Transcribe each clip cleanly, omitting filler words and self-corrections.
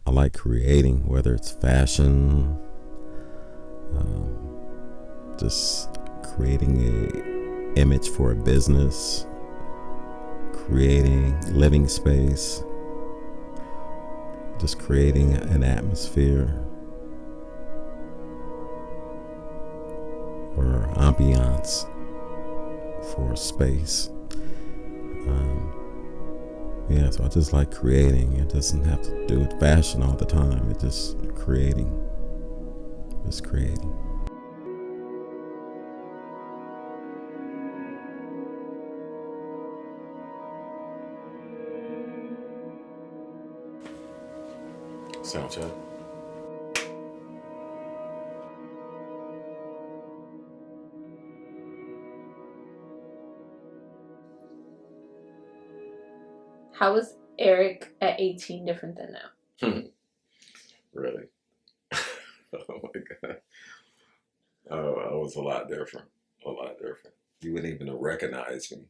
I like creating, whether it's fashion, just creating a image for a business, creating living space, just creating an atmosphere or ambiance for space. Yeah, so I just like creating. It doesn't have to do with fashion all the time. It's just creating. Just creating. Sound check. How was Erik at 18 different than now? Really? Oh my God. Oh, I was a lot different. A lot different. You wouldn't even recognize me.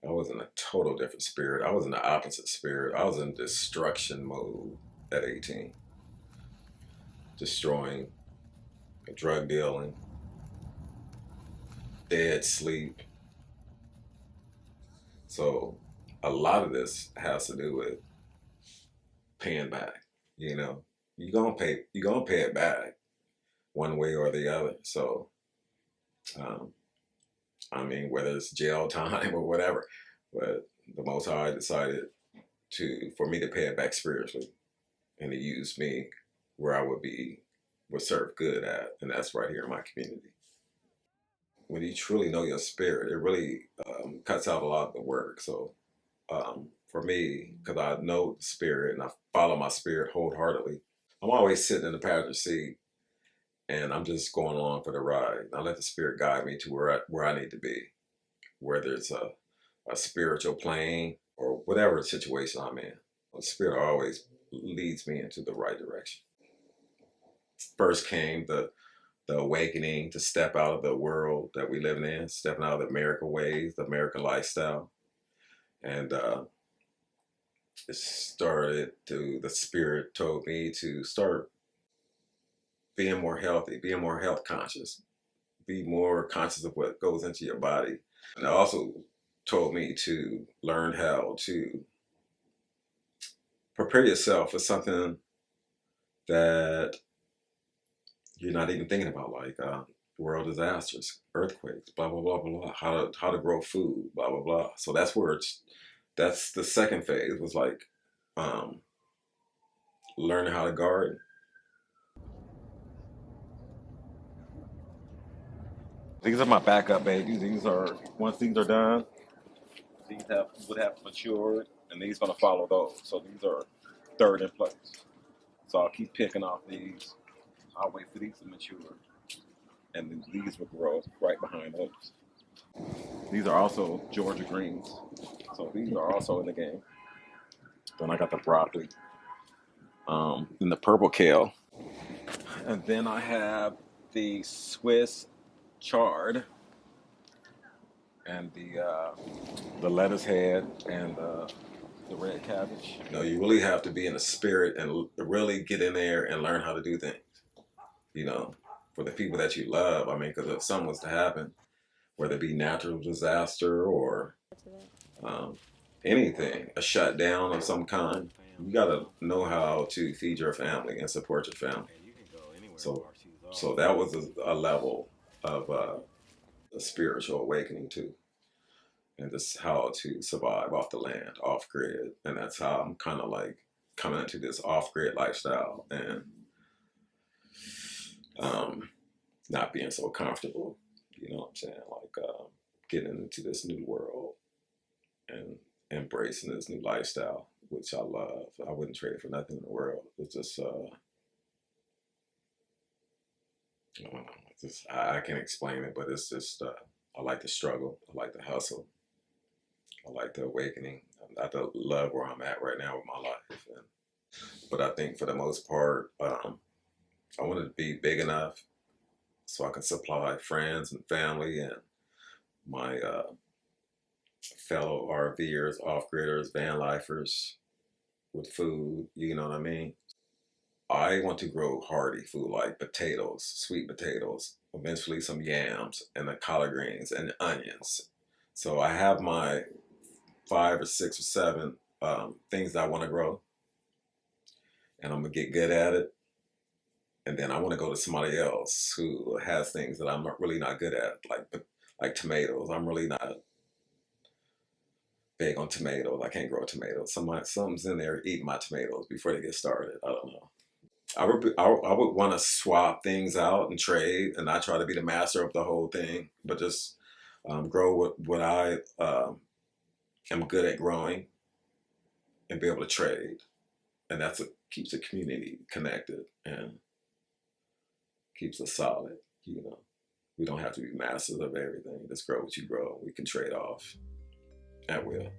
I was in a total different spirit. I was in the opposite spirit. I was in destruction mode at 18. Destroying, drug dealing, dead sleep. So a lot of this has to do with paying back. You know, you're gonna pay it back one way or the other. So um, I mean, whether it's jail time or whatever, but the Most High decided for me to pay it back spiritually, and to use me where I would serve good at, and that's right here in my community. When you truly know your spirit, it really cuts out a lot of the work. So for me, because I know the spirit and I follow my spirit wholeheartedly, I'm always sitting in the passenger seat and I'm just going along for the ride. I let the spirit guide me to where I need to be, whether it's a spiritual plane or whatever situation I'm in. The spirit always leads me into the right direction. First came the awakening to step out of the world that we live in, stepping out of the American ways, the American lifestyle. And the spirit told me to start being more healthy, being more health conscious, be more conscious of what goes into your body. And it also told me to learn how to prepare yourself for something that you're not even thinking about, like world disasters, earthquakes, blah blah blah blah blah. How to grow food, blah blah blah. So that's the second phase was like um, learning how to garden. These are my backup babies. These are once these are done, would have matured, and these gonna follow those. So these are third in place. So I'll keep picking off these. I'll wait for these to mature, and then these will grow right behind those. These are also Georgia greens, so these are also in the game. Then I got the broccoli, and the purple kale, and then I have the Swiss chard, and the lettuce head, and the red cabbage. You know, you really have to be in the spirit and really get in there and learn how to do things. You know, for the people that you love. I mean, because if something was to happen, whether it be natural disaster or um, anything, a shutdown of some kind, you gotta know how to feed your family and support your family. So, so that was a level of a spiritual awakening too, and just how to survive off the land, off grid, and that's how I'm kind of like coming into this off grid lifestyle and um, not being so comfortable. You know what I'm saying? Like getting into this new world and embracing this new lifestyle, which I love. I wouldn't trade it for nothing in the world. It's just, I don't know. It's just, I can't explain it, but it's just, I like the struggle. I like the hustle. I like the awakening. I love where I'm at right now with my life. But I think for the most part, I want to be big enough so I can supply friends and family and my fellow RVers, off-gridders, van lifers with food, you know what I mean? I want to grow hardy food like potatoes, sweet potatoes, eventually some yams and the collard greens and onions. So I have my 5 or 6 or 7 things that I want to grow, and I'm gonna get good at it. And then I want to go to somebody else who has things that I'm really not good at, like tomatoes. I'm really not big on tomatoes. I can't grow tomatoes. Something's in there eating my tomatoes before they get started. I don't know. I would want to swap things out and trade, and not try to be the master of the whole thing, but just grow what I am good at growing and be able to trade, and that's what keeps the community connected and keeps us solid. You know, we don't have to be masters of everything. Just grow what you grow. We can trade off at will.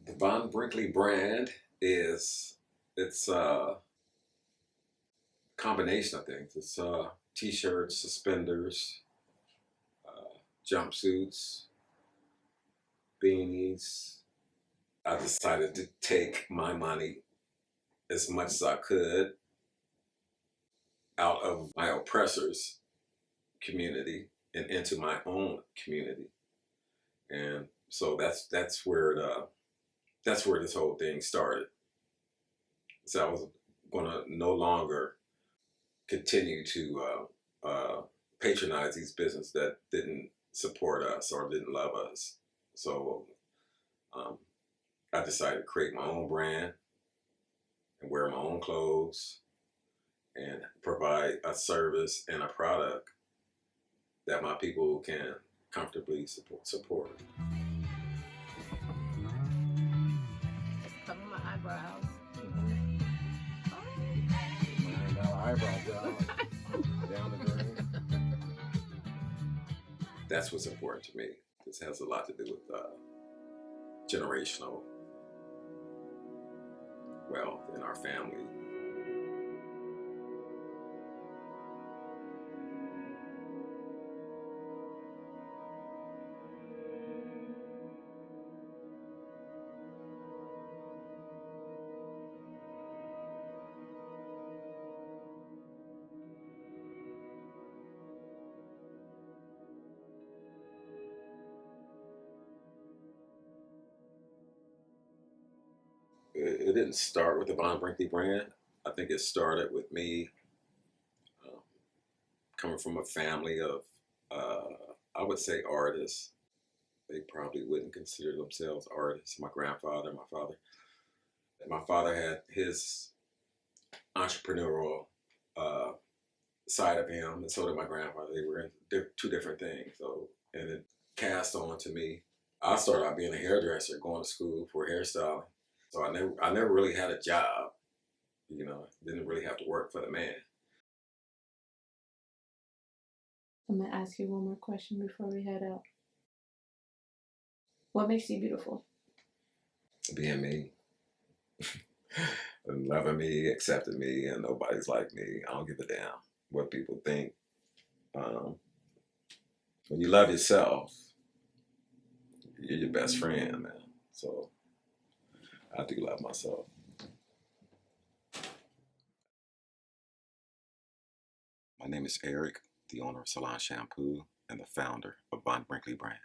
The Von Brinkley brand it's a combination of things. It's t-shirts, suspenders, jumpsuits, beanies. I decided to take my money as much as I could out of my oppressor's community and into my own community, and so that's where this whole thing started. So I was gonna no longer continue to patronize these businesses that didn't support us or didn't love us. So um, I decided to create my own brand and wear my own clothes and provide a service and a product that my people can comfortably support. Cover my eyebrows. Eyebrow job down the drain. That's what's important to me. This has a lot to do with generational wealth in our family. It didn't start with the Von Brinkley brand. I think it started with me um, coming from a family of, I would say, artists. They probably wouldn't consider themselves artists. My grandfather, my father. My father had his entrepreneurial uh, side of him, and so did my grandfather. They were in two different things. So, and it cast on to me. I started out being a hairdresser, going to school for hairstyling. So I never really had a job. You know, didn't really have to work for the man. I'm gonna ask you one more question before we head out. What makes you beautiful? Being me, and loving me, accepting me, and nobody's like me. I don't give a damn what people think. Um, when you love yourself, you're your best friend, man. So I do love myself. My name is Erik, the owner of Salon Shampoo and the founder of Von Brinkley brand.